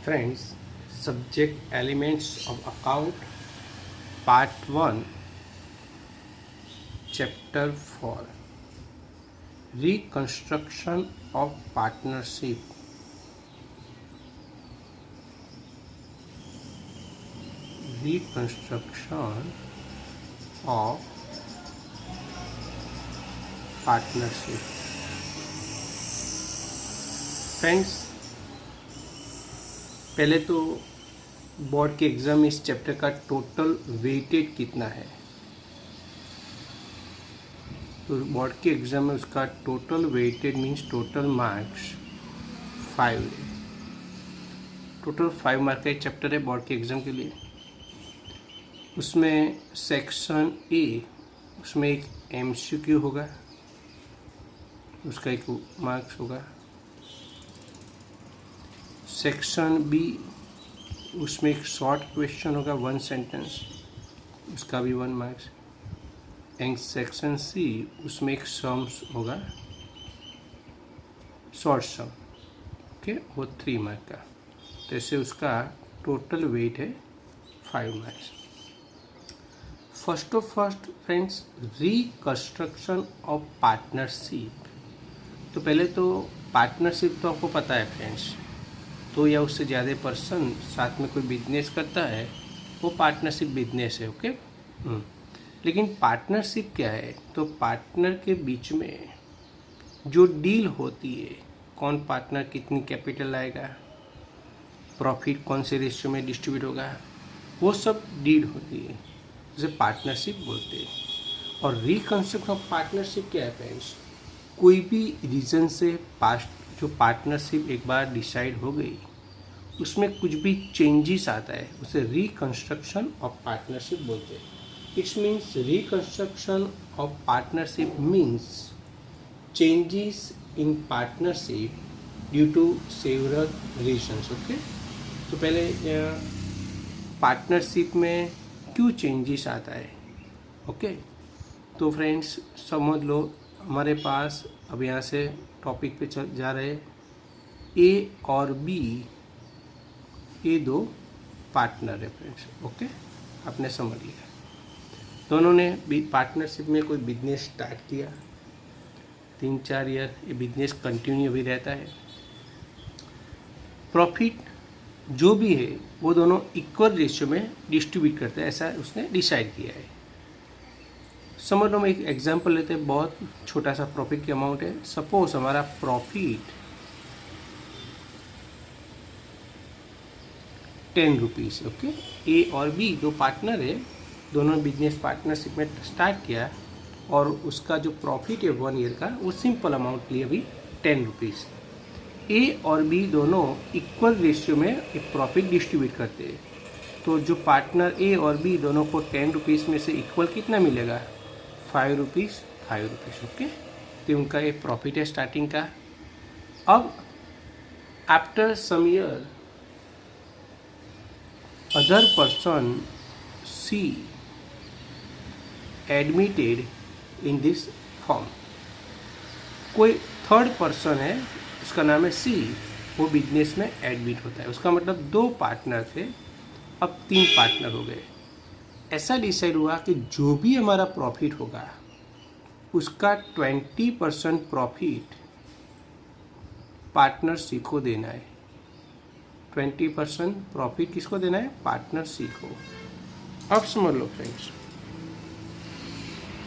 Friends, subject elements of account, part 1, chapter 4, reconstruction of partnership. Reconstruction of partnership. Friends, पहले तो board के exam में इस chapter का टोटल वेटेड कितना है, तो बोर्ड के एग्ज़ाम में उसका total weighted means total marks 5 है। टोटल 5 मार्क का एक चैप्टर है बोर्ड के एग्ज़ाम के लिए। उसमें सेक्शन ए, उसमें एक MCQ होगा, उसका 1 मार्क्स होगा। सेक्शन बी, उसमें एक शॉर्ट क्वेश्चन होगा 1 सेंटेंस, उसका भी 1 मार्क्स। एंड सेक्शन सी, उसमें एक सम्स होगा, शॉर्ट सम, ओके, वो 3 मार्क का। तो ऐसे उसका टोटल वेट है 5 marks. First friends, reconstruction of partnership. तो पहले तो पार्टनरशिप तो आपको पता है फ्रेंड्स, तो या उससे ज़्यादा पर्सन साथ में कोई बिजनेस करता है वो पार्टनरशिप बिजनेस है, ओके। लेकिन पार्टनरशिप क्या है? तो पार्टनर के बीच में जो डील होती है, कौन पार्टनर कितनी कैपिटल लाएगा, प्रॉफिट कौन से रेशियो में डिस्ट्रीब्यूट होगा, वो सब डील होती है, जिसे पार्टनरशिप बोलते हैं। और रिकंस्ट्रक्शन ऑफ पार्टनरशिप क्या है फ्रेंड्स? कोई भी रीज़न से पास्ट जो पार्टनरशिप एक बार डिसाइड हो गई, उसमें कुछ भी चेंजेस आता है, उसे रिकंस्ट्रक्शन ऑफ पार्टनरशिप बोलते हैं। It's means reconstruction of partnership means changes in partnership due to several reasons, okay. तो पहले पार्टनरशिप में क्यों चेंजेस आता है, ओके। तो फ्रेंड्स समझ लो, हमारे पास अब यहाँ से टॉपिक पे चल जा रहे, ए और बी, ये 2 पार्टनर है फ्रेंड्स, ओके, आपने समझ लिया। दोनों ने पार्टनरशिप में कोई बिजनेस स्टार्ट किया, 3-4 ईयर ये बिजनेस कंटिन्यू भी रहता है। प्रॉफिट जो भी है वो दोनों इक्वल रेशियो में डिस्ट्रीब्यूट करते हैं, ऐसा उसने डिसाइड किया है। समझ लो, मैं एक एग्जांपल लेते हैं, बहुत छोटा सा प्रॉफिट की अमाउंट है। सपोज हमारा प्रॉफिट 10 रुपीज़, ओके। ए और बी 2 पार्टनर है, दोनों बिजनेस पार्टनरशिप में स्टार्ट किया, और उसका जो प्रॉफिट है 1 ईयर का, वो सिंपल अमाउंट लिए अभी 10 रुपीज़। ए और बी दोनों इक्वल रेशियो में एक प्रॉफिट डिस्ट्रीब्यूट करते हैं। तो जो पार्टनर ए और बी दोनों को 10 रुपीज़ में से इक्वल कितना मिलेगा? 5 रुपीज़, ओके। तो उनका ये प्रॉफिट है स्टार्टिंग का। अब after some year other person C admitted in this form, कोई थर्ड पर्सन है, उसका नाम है सी, वो बिजनेस में एडमिट होता है। उसका मतलब 2 पार्टनर थे, अब 3 पार्टनर हो गए। ऐसा डिसाइड हुआ कि जो भी हमारा प्रॉफिट होगा उसका 20% प्रॉफिट पार्टनर सी को देना है। 20% प्रॉफिट किसको देना है? पार्टनर सी को। अब समझ लो फ्रेंड्स,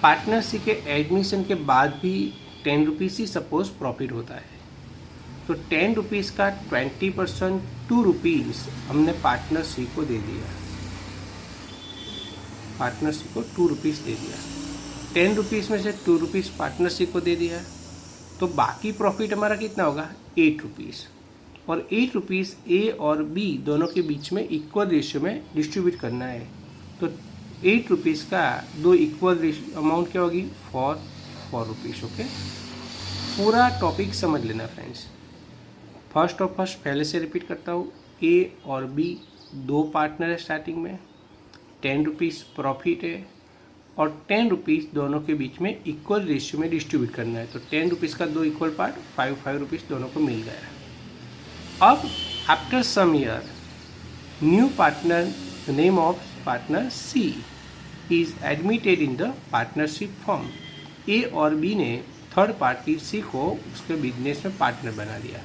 पार्टनर सी के एडमिशन के बाद भी 10 रुपीज़ ही सपोज प्रॉफिट होता है, तो 10 रुपीज़ का 20% 2 रुपीज़ हमने पार्टनर सी को दे दिया। पार्टनर सी को 2 रुपीज़ दे दिया। 10 रुपीज़ में से 2 रुपीज़ पार्टनर सी को दे दिया, तो बाकी प्रॉफिट हमारा कितना होगा? 8 रुपीज़। और 8 रुपीज़ ए और बी दोनों के बीच में इक्वल रेशियो में डिस्ट्रीब्यूट करना है। तो 8 रुपीज़ का 2 इक्वल अमाउंट क्या होगी? 4 रुपीज़, ओके। पूरा टॉपिक समझ लेना फ्रेंड्स। फर्स्ट पहले से रिपीट करता हूँ, ए और बी 2 पार्टनर है स्टार्टिंग में, 10 रुपीज़ प्रॉफिट है, और 10 रुपीज़ दोनों के बीच में इक्वल रेशियो में डिस्ट्रीब्यूट करना है। तो 10 रुपीज़ का 2 इक्वल पार्ट 5 रुपीज़ दोनों को मिल गया। अब after some year new partner, the name of partner C is admitted in the partnership firm. A और बी ने थर्ड पार्टी सी को उसके बिजनेस में पार्टनर बना दिया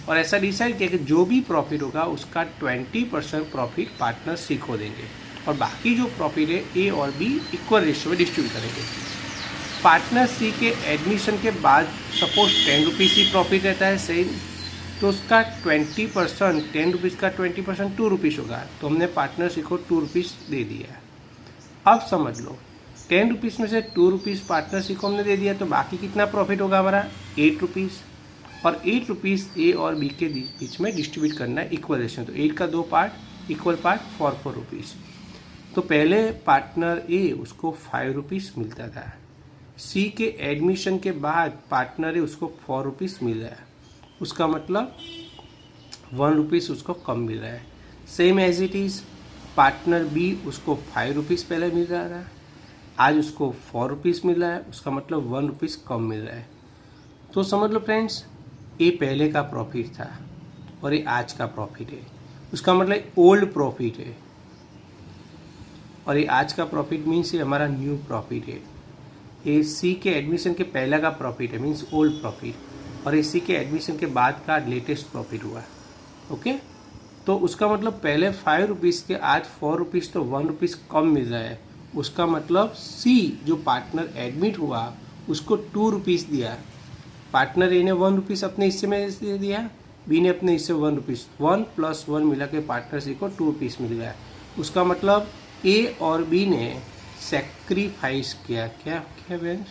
और ऐसा डिसाइड किया कि जो भी प्रॉफिट होगा उसका 20% प्रॉफिट पार्टनर सी को देंगे और बाकी जो प्रॉफिट है ए और बी इक्वल रेशियो में डिस्ट्रीब्यूट करेंगे। पार्टनर सी के एडमिशन के बाद सपोज 10 रुपीज़ ही प्रॉफिट रहता है सेम, तो उसका 20%, 10 रुपीज़ का 20% 2 रुपीज़ होगा, तो हमने पार्टनर सी को 2 रुपीज़ दे दिया। अब समझ लो 10 रुपीज़ में से 2 रुपीज़ पार्टनर सी को हमने दे दिया, तो बाकी कितना प्रॉफिट होगा हमारा 8 रुपीज़, और 8 रुपीज़ ए और बी के बीच में डिस्ट्रीब्यूट करना है इक्वल रेशियो। तो 8 का 2 पार्ट, इक्वल पार्ट 4 रुपीज़। तो पहले पार्टनर ए उसको 5 रुपीज़ मिलता था, सी के एडमिशन के बाद पार्टनर ए उसको 4 रुपीज़ मिल रहा है, उसका मतलब 1 रुपीज़ उसको कम मिल रहा है। Same as it is partner B उसको 5 रुपीज़ पहले मिल रहा था, आज उसको 4 रुपीज़ मिल रहा है, उसका मतलब 1 रुपीज़ कम मिल रहा है। तो समझ लो फ्रेंड्स, ये पहले का प्रॉफिट था और ये आज का प्रॉफिट है, उसका मतलब ओल्ड प्रॉफिट है, और ये आज का प्रॉफिट मीन्स ये हमारा न्यू प्रॉफिट है। ये सी के एडमिशन के पहले का प्रॉफिट है मीन्स ओल्ड प्रॉफिट, और ये सी के एडमिशन के बाद का लेटेस्ट प्रॉफिट हुआ। ओके, तो उसका मतलब पहले 5 रुपीज़ के आज 4 रुपीज़, तो 1 रुपीज़ कम मिल रहा है। उसका मतलब सी जो पार्टनर एडमिट हुआ उसको 2 रुपीज़ दिया, पार्टनर ए ने 1 रुपीज़ अपने हिस्से में दे दिया, बी ने अपने हिस्से 1 रुपीज़, 1 + 1 मिला के पार्टनर सी को 2 रुपीज़ मिल गया। उसका मतलब ए और बी ने सेक्रीफाइस किया। क्या क्या फ्रेंड्स?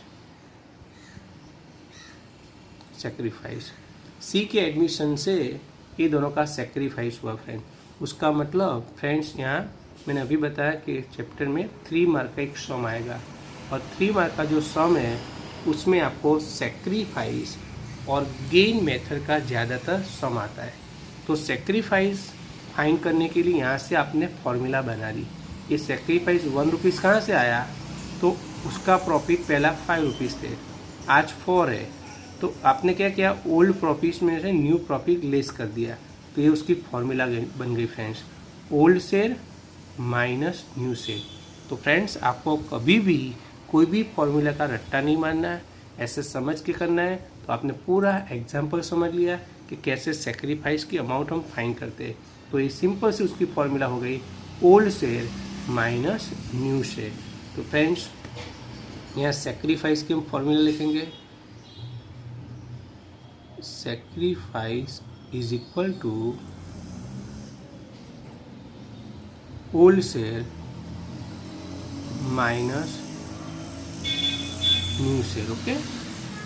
सेक्रीफाइस। सी के एडमिशन से ये दोनों का सेक्रीफाइस हुआ फ्रेंड। उसका मतलब फ्रेंड्स यहाँ मैंने अभी बताया कि चैप्टर में 3 मार्क का एक सम आएगा, और 3 मार्क का जो सम है उसमें आपको सेक्रीफाइस और गेन मेथड का ज़्यादातर सम आता है। तो सेक्रीफाइस फाइंड करने के लिए यहाँ से आपने फॉर्मूला बना ली। ये सेक्रीफाइस 1 रुपीज़ कहाँ से आया, तो उसका प्रॉफिट पहला 5 रुपीज़ थे, आज 4 है, तो आपने क्या किया, ओल्ड प्रॉफिट में से न्यू प्रॉफिट लेस कर दिया, तो ये उसकी फॉर्मूला बन गई friends, old share minus new share. तो फ्रेंड्स आपको कभी भी कोई भी फॉर्मूला का रट्टा नहीं मारना है, ऐसे समझ के करना है। तो आपने पूरा एग्जाम्पल समझ लिया कि कैसे सेक्रीफाइस की अमाउंट हम फाइंड करते हैं। तो ये सिंपल सी उसकी फॉर्मूला हो गई old share minus new share. तो फ्रेंड्स यहाँ सेक्रीफाइस की हम फॉर्मूला लिखेंगे, sacrifice is equal to old share minus new share. Okay,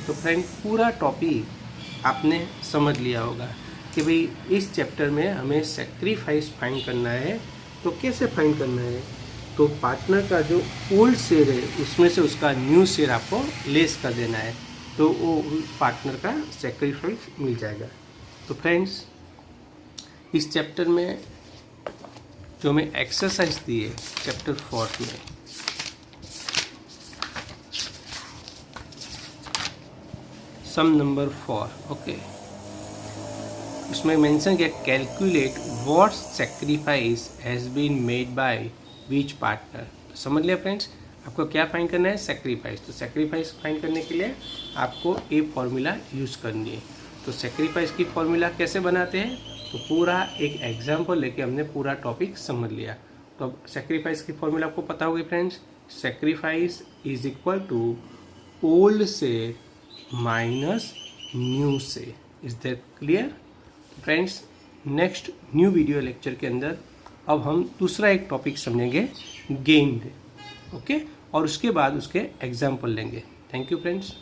तो फ्रेंड पूरा टॉपिक आपने समझ लिया होगा कि भाई इस चैप्टर में हमें सेक्रीफाइस फाइंड करना है। तो कैसे फाइंड करना है, तो पार्टनर का जो ओल्ड शेयर है उसमें से उसका न्यू शेयर आपको लेस कर देना है, तो वो पार्टनर का सेक्रीफाइस मिल जाएगा। तो फ्रेंड्स इस चैप्टर में जो हमें एक्सरसाइज दी है चैप्टर 4 में, सम नंबर 4, ओके, इसमें मेंशन किया calculate what sacrifice has been made by which partner. तो समझ लिया फ्रेंड्स, आपको क्या फाइंड करना है, सेक्रीफाइस। तो सेक्रीफाइस फाइंड करने के लिए आपको ये फॉर्मूला यूज़ करनी है। तो सेक्रीफाइस की फॉर्मूला कैसे बनाते हैं, तो पूरा एक एग्जाम्पल लेके हमने पूरा टॉपिक समझ लिया। तो अब सेक्रीफाइस की फॉर्मूला आपको पता होगी friends, sacrifice is equal to old share minus new share. Is that clear friends? Next new video lecture के अंदर अब हम दूसरा एक टॉपिक समझेंगे गेन, ओके, और उसके बाद उसके एग्जाम्पल लेंगे। Thank you friends.